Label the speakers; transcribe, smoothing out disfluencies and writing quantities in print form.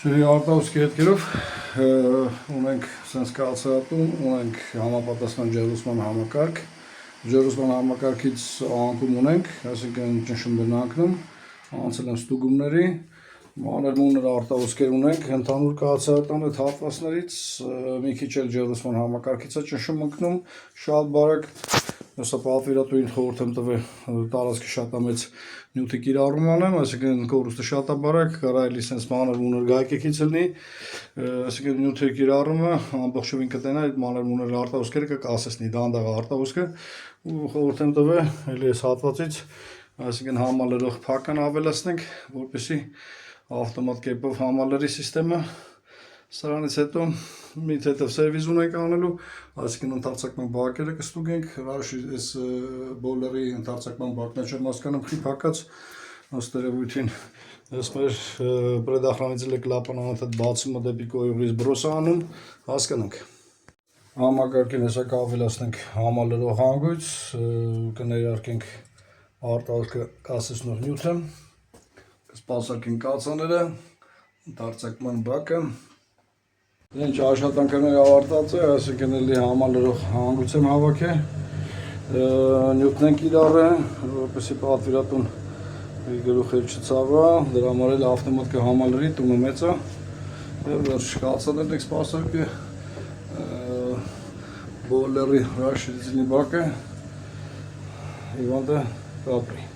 Speaker 1: Ջրի արտահոսքի հետքերով ունենք sense կալցրատում, ունենք համապատասխան ջերուսման համակարգ, ջերուսման համակարգից անկում ունենք, այսինքն ճնշում բնակնում, անցել են ստուգումների, մանր-մունր արտահոսքեր ունենք, ընդհանուր կալցրատան այդ հատվածներից մի քիչ էլ ջերուսման համակարգից է ճնշում ընկնում, շատ բարակ, հեսա պատվիրատուին խորհուրդ եմ տվել տարածքի շատամեծ նյութի կիրառում անեմ, այսինքն կորուստը շատ է բարակ, կարելի sense մանր-մունր գայքեքից լինի, այսինքն նյութի կիրառումը ամբողջովին կտենա այդ մանր-մունր արտահոսքերը կկասեցնի դանդաղ արտահոսքը ու խորհուրդ եմ տվել էլի այս հատվածից, այսինքն համալրող փական ավելացնենք, որպեսզի ավտոմատ կերպով համալրի համակարգը, սրանից հետո մի թեթև սերվիզ ունենք անելու, այսինքն ընդարձակման բակերը կստուգենք, այս բոլերի ընդարձակման բակն չեմ հասկանում խիփակած, ըստ երևույթին այս մեր предохранитель клапана անընդհատ բացումը դեպի կոյուղի զբրոս է անում, հասկանանք։ Համակարգին հեսա կավելացնենք համալրող հանգույց, կներարկենք արտահոսքը կասեցնող նյութը, կսպասարկենք կացաները, ընդարձակման բակը, ինչ աշխատանքներ ավարտած է, այսինքն էլի համալրող հանգույց եմ հավաքել, նյութն ենք կիրառել, որպեսզի պատվիրատուն գլուխը չցավա, դրա համար էլ ավտոմատ կհամալրի, տունը մեծ է, եւ վերջ կացաներն եք սպասարկել, բոլերի ռաշիդիզնի բակը, հիվանդը կապրի։